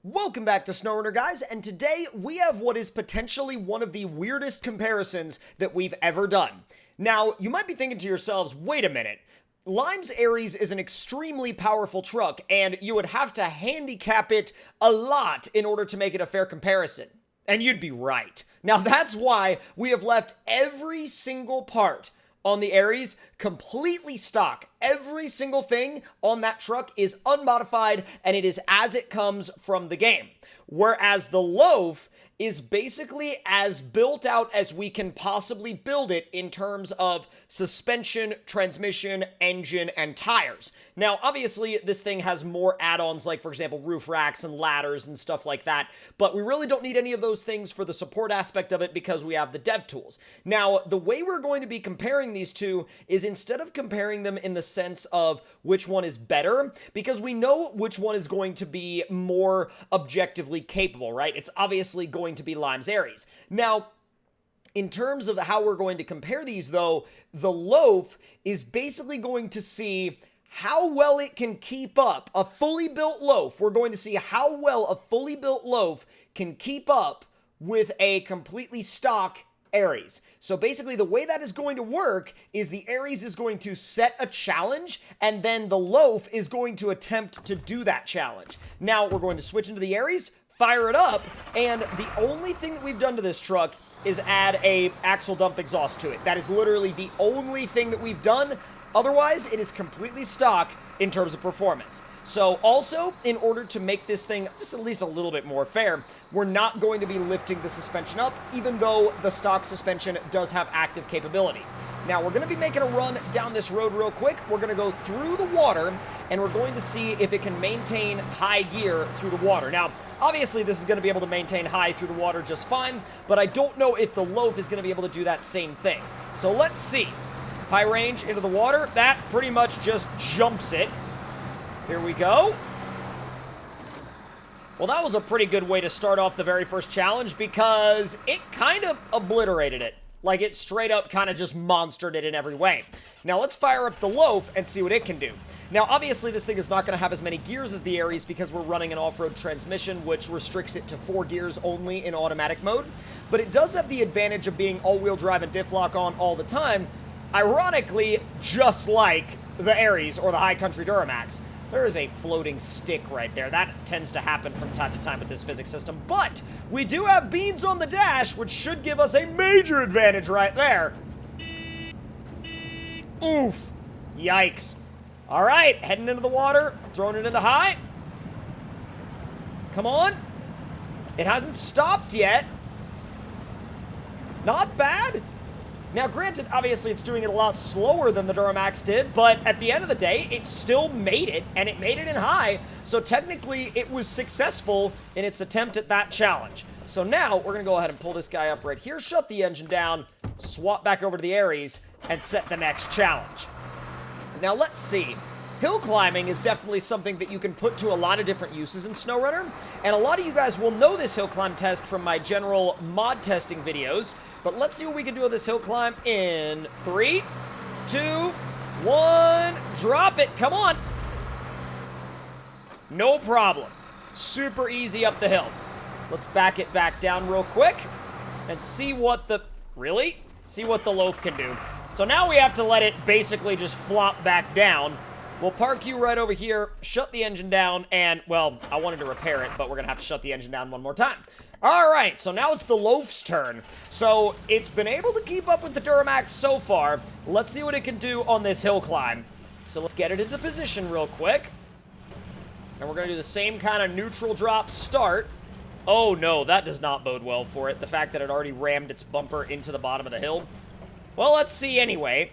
Welcome back to SnowRunner, guys, and today we have what is potentially one of the weirdest comparisons that we've ever done. Now, you might be thinking to yourselves, wait a minute, Lime's Aries is an extremely powerful truck, and you would have to handicap it a lot in order to make it a fair comparison. And you'd be right. Now, that's why we have left every single part on the Aries completely stock. Every single thing on that truck is unmodified, and it is as it comes from the game. Whereas the Lo4F is basically as built out as we can possibly build it in terms of suspension, transmission, engine, and tires. Now, obviously, this thing has more add-ons like, for example, roof racks and ladders and stuff like that, but we really don't need any of those things for the support aspect of it because we have the dev tools. Now, the way we're going to be comparing these two is instead of comparing them in the sense of which one is better, because we know which one is going to be more objectively capable, right? It's obviously going to be Lime's Aries. Now, in terms of how we're going to compare these, though, the Lo4F is basically going to see how well it can keep up a fully built Lo4F. We're going to see how well a fully built Lo4F can keep up with a completely stock Aries. So basically the way that is going to work is the Aries is going to set a challenge, and then the Lo4F is going to attempt to do that challenge. Now we're going to switch into the Aries, fire it up, and the only thing that we've done to this truck is add a axle dump exhaust to it. That is literally the only thing that we've done. Otherwise, it is completely stock in terms of performance. So also, in order to make this thing just at least a little bit more fair, we're not going to be lifting the suspension up, even though the stock suspension does have active capability. Now, we're going to be making a run down this road real quick. We're going to go through the water, and we're going to see if it can maintain high gear through the water. Now, obviously, this is going to be able to maintain high through the water just fine, but I don't know if the Lo4F is going to be able to do that same thing. So let's see. High range into the water. That pretty much just jumps it. Here we go. Well, that was a pretty good way to start off the very first challenge because it kind of obliterated it. Like, it straight up kind of just monstered it in every way. Now, let's fire up the Lo4F and see what it can do. Now, obviously, this thing is not going to have as many gears as the Aries because we're running an off-road transmission, which restricts it to 4 gears only in automatic mode. But it does have the advantage of being all-wheel drive and diff lock on all the time, ironically, just like the Aries or the High Country Duramax. There is a floating stick right there. That tends to happen from time to time with this physics system. But we do have beans on the dash, which should give us a major advantage right there. Oof. Yikes. All right, heading into the water, throwing it into high. Come on. It hasn't stopped yet. Not bad. Now, granted, obviously, it's doing it a lot slower than the Duramax did, but at the end of the day, it still made it, and it made it in high, so technically, it was successful in its attempt at that challenge. So now, we're going to go ahead and pull this guy up right here, shut the engine down, swap back over to the Aries, and set the next challenge. Now, let's see. Hill climbing is definitely something that you can put to a lot of different uses in SnowRunner, and a lot of you guys will know this hill climb test from my general mod testing videos. But let's see what we can do with this hill climb in 3, 2, 1, drop it, come on. No problem. Super easy up the hill. Let's back it back down real quick and see what the, see what the Lo4F can do. So now we have to let it basically just flop back down. We'll park you right over here, shut the engine down, and, well, I wanted to repair it, but we're gonna have to shut the engine down one more time. All right, so now it's the Lo4F's turn. So it's been able to keep up with the Duramax so far. Let's see what it can do on this hill climb. So let's get it into position real quick. And we're going to do the same kind of neutral drop start. Oh, no, that does not bode well for it. The fact that it already rammed its bumper into the bottom of the hill. Well, let's see anyway.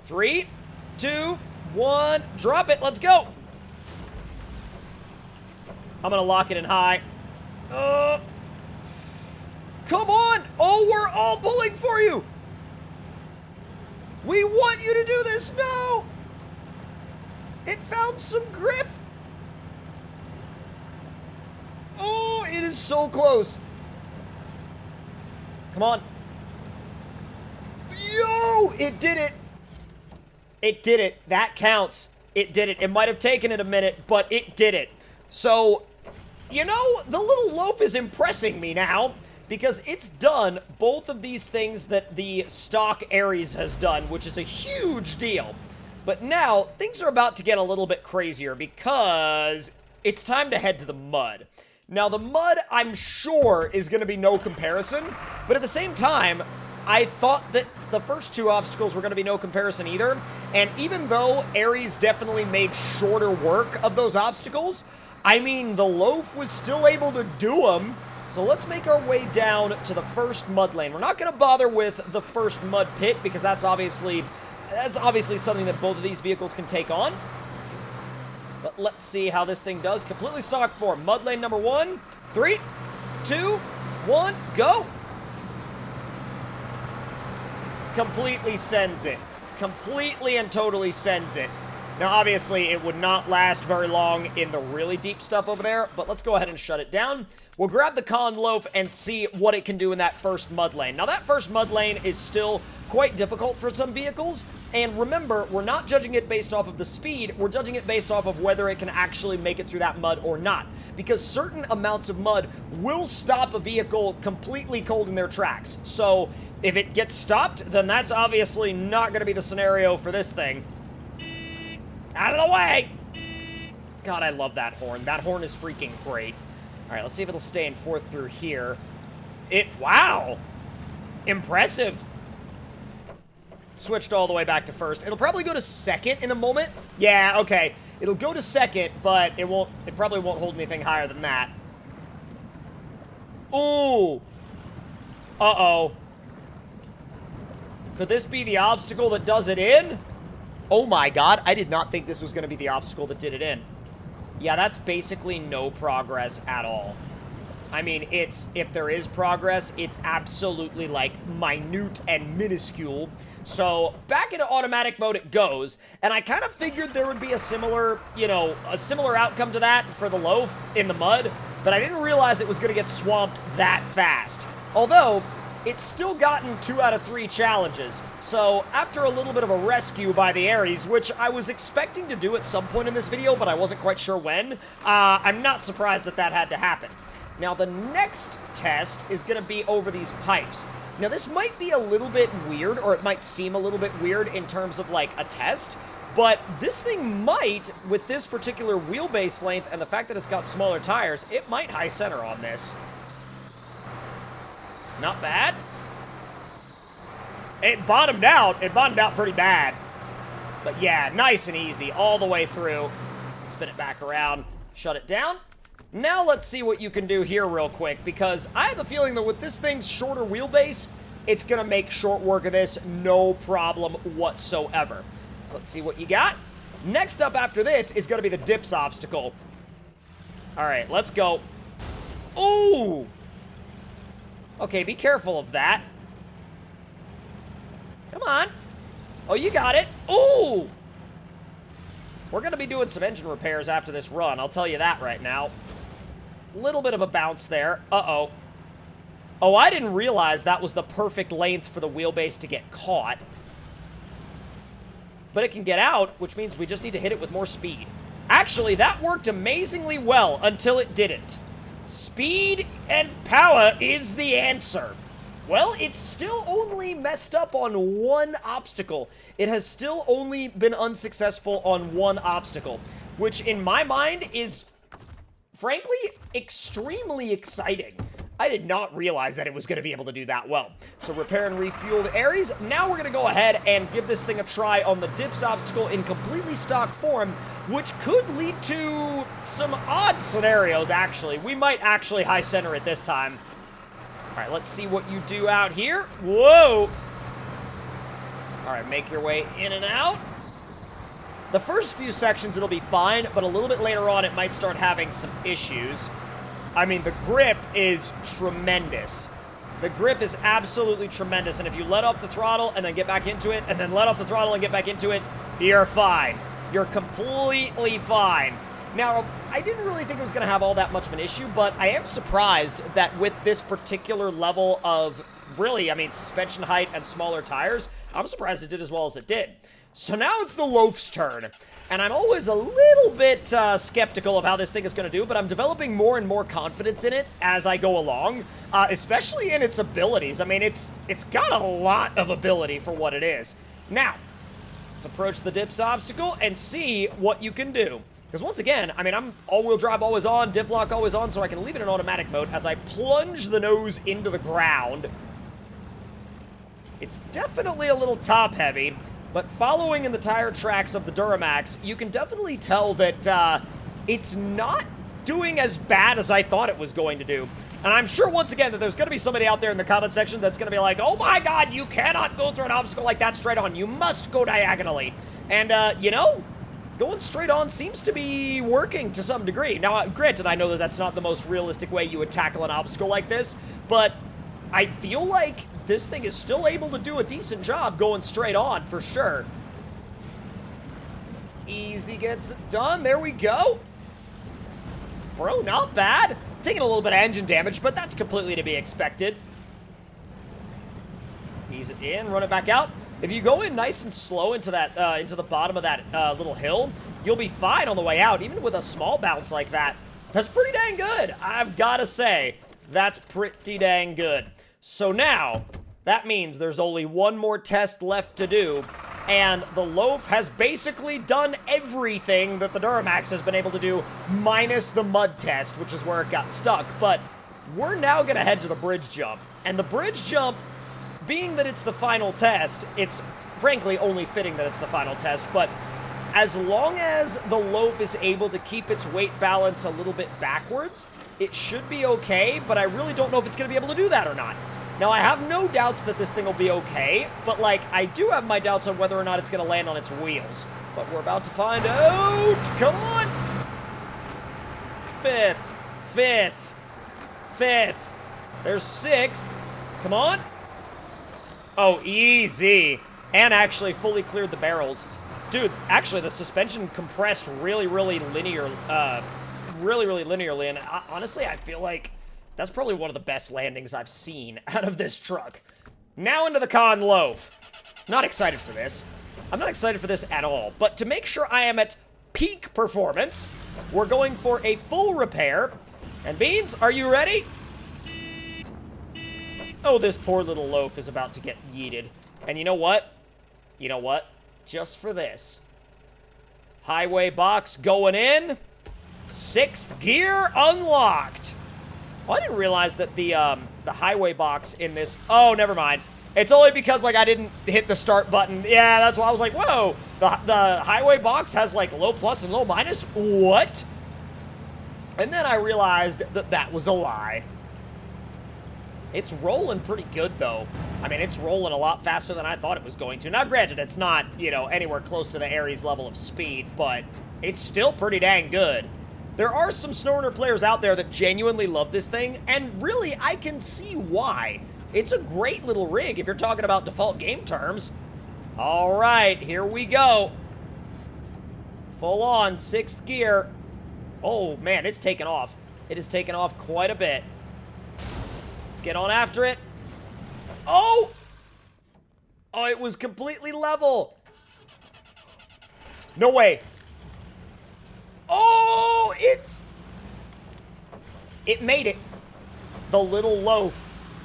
3, 2, 1, drop it. Let's go. I'm going to lock it in high. Come on! Oh, we're all pulling for you! We want you to do this! No! It found some grip! Oh, it is so close! Come on. Yo! It did it! It did it. That counts. It did it. It might have taken it a minute, but it did it. So, you know, the little loaf is impressing me now, because it's done both of these things that the stock Aries has done, which is a huge deal. But now, things are about to get a little bit crazier, because it's time to head to the mud. Now, the mud, I'm sure, is going to be no comparison, but at the same time, I thought that the first two obstacles were going to be no comparison either, and even though Aries definitely made shorter work of those obstacles, I mean, the loaf was still able to do them. So let's make our way down to the first mud lane. We're not going to bother with the first mud pit, because that's obviously something that both of these vehicles can take on. But let's see how this thing does. Completely stock form. Mud lane number 1. 3, 2, 1, go. Completely sends it. Completely and totally sends it. Now, obviously, it would not last very long in the really deep stuff over there, but let's go ahead and shut it down. We'll grab the con loaf and see what it can do in that first mud lane. Now, that first mud lane is still quite difficult for some vehicles, and remember, we're not judging it based off of the speed, we're judging it based off of whether it can actually make it through that mud or not, because certain amounts of mud will stop a vehicle completely cold in their tracks. So, if it gets stopped, then that's obviously not going to be the scenario for this thing. Out of the way! God, I love that horn. That horn is freaking great. Alright, let's see if it'll stay in fourth through here. Wow! Impressive. Switched all the way back to first. It'll probably go to second in a moment. Yeah, okay. It'll go to second, but it probably won't hold anything higher than that. Ooh! Uh-oh. Could this be the obstacle that does it in? Oh my god, I did not think this was going to be the obstacle that did it in. Yeah, that's basically no progress at all. I mean, if there is progress, it's absolutely, like, minute and minuscule. So, back into automatic mode it goes, and I kind of figured there would be a similar, a similar outcome to that for the loaf in the mud, but I didn't realize it was going to get swamped that fast. Although, it's still gotten 2 out of 3 challenges. So, after a little bit of a rescue by the Aries, which I was expecting to do at some point in this video, but I wasn't quite sure when, I'm not surprised that that had to happen. Now, the next test is going to be over these pipes. Now, this might be a little bit weird, or it might seem a little bit weird in terms of, like, a test, but this thing might, with this particular wheelbase length and the fact that it's got smaller tires, it might high center on this. Not bad. It bottomed out. It bottomed out pretty bad. But yeah, nice and easy all the way through. Spin it back around. Shut it down. Now let's see what you can do here real quick, because I have the feeling that with this thing's shorter wheelbase, it's going to make short work of this no problem whatsoever. So let's see what you got. Next up after this is going to be the dips obstacle. All right, let's go. Ooh! Okay, be careful of that. Come on. Oh, you got it. Ooh! We're going to be doing some engine repairs after this run, I'll tell you that right now. Little bit of a bounce there. Uh-oh. Oh, I didn't realize that was the perfect length for the wheelbase to get caught. But it can get out, which means we just need to hit it with more speed. Actually, that worked amazingly well until it didn't. Speed and power is the answer. Well, it's still only messed up on one obstacle. It has still only been unsuccessful on one obstacle, which in my mind is, frankly, extremely exciting. I did not realize that it was going to be able to do that well. So repair and refuel the Aries. Now we're going to go ahead and give this thing a try on the dips obstacle in completely stock form, which could lead to some odd scenarios, actually. We might actually high center it this time. All right, let's see what you do out here. Whoa! All right, make your way in and out. The first few sections, it'll be fine, but a little bit later on, it might start having some issues. I mean, the grip is tremendous. The grip is absolutely tremendous, and if you let off the throttle and then get back into it, and then let off the throttle and get back into it, you're fine. You're completely fine. Now, I didn't really think it was going to have all that much of an issue, but I am surprised that with this particular level of, really, I mean, suspension height and smaller tires, I'm surprised it did as well as it did. So now it's the Loaf's turn. And I'm always a little bit skeptical of how this thing is going to do, but I'm developing more and more confidence in it as I go along, especially in its abilities. I mean, it's got a lot of ability for what it is. Now, let's approach the dips obstacle and see what you can do. Because once again, I mean, I'm all-wheel drive always on, diff lock always on, so I can leave it in automatic mode as I plunge the nose into the ground. It's definitely a little top-heavy. But following in the tire tracks of the Duramax, you can definitely tell that it's not doing as bad as I thought it was going to do. And I'm sure, once again, that there's going to be somebody out there in the comment section that's going to be like, oh my god, you cannot go through an obstacle like that straight on. You must go diagonally. And, you know, going straight on seems to be working to some degree. Now, granted, I know that that's not the most realistic way you would tackle an obstacle like this, but I feel like this thing is still able to do a decent job going straight on, for sure. Easy gets it done. There we go. Bro, not bad. Taking a little bit of engine damage, but that's completely to be expected. Ease it in, run it back out. If you go in nice and slow into that, into the bottom of that little hill, you'll be fine on the way out, even with a small bounce like that. That's pretty dang good. I've got to say, that's pretty dang good. So now, that means there's only one more test left to do, and the Lo4F has basically done everything that the Duramax has been able to do, minus the mud test, which is where it got stuck. But we're now going to head to the bridge jump, and the bridge jump, being that it's the final test, it's frankly only fitting that it's the final test, but as long as the Lo4F is able to keep its weight balance a little bit backwards, it should be okay, but I really don't know if it's going to be able to do that or not. Now, I have no doubts that this thing will be okay, but, like, I do have my doubts on whether or not it's going to land on its wheels. But we're about to find out. Come on. Fifth. There's sixth. Come on. Oh, easy. And actually fully cleared the barrels. Dude, actually, the suspension compressed really linearly, and honestly, I feel like that's probably one of the best landings I've seen out of this truck. Now into the Con Lo4F. Not excited for this. I'm not excited for this at all, but to make sure I am at peak performance, we're going for a full repair. And Beans, are you ready? Oh, this poor little Lo4F is about to get yeeted. And you know what? Just for this. Highway box going in. 6th gear unlocked. Well, I didn't realize that the highway box in this... Oh, never mind. It's only because, like, I didn't hit the start button. Yeah, that's why I was like, whoa. The highway box has, like, low plus and low minus? What? And then I realized that that was a lie. It's rolling pretty good, though. I mean, it's rolling a lot faster than I thought it was going to. Now, granted, it's not, you know, anywhere close to the Aries level of speed, but it's still pretty dang good. There are some SnowRunner players out there that genuinely love this thing, and really, I can see why. It's a great little rig if you're talking about default game terms. All right, here we go. Full on, 6th gear. Oh, man, it's taken off. It has taken off quite a bit. Let's get on after it. Oh! Oh, it was completely level. No way. Oh, it made it. The little Lo4F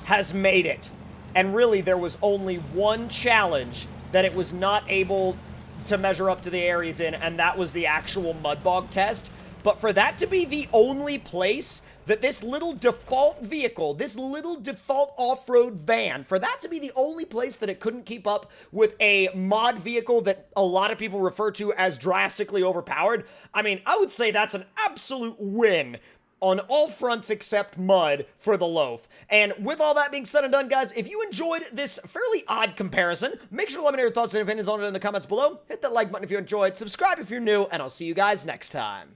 has made it. And really, there was only one challenge that it was not able to measure up to the Aries in, and that was the actual mud bog test. But for that to be the only place that this little default vehicle, this little default off-road van, for that to be the only place that it couldn't keep up with a mod vehicle that a lot of people refer to as drastically overpowered, I mean, I would say that's an absolute win on all fronts except mud for the Lo4F. And with all that being said and done, guys, if you enjoyed this fairly odd comparison, make sure to let me know your thoughts and opinions on it in the comments below. Hit that like button if you enjoyed, subscribe if you're new, and I'll see you guys next time.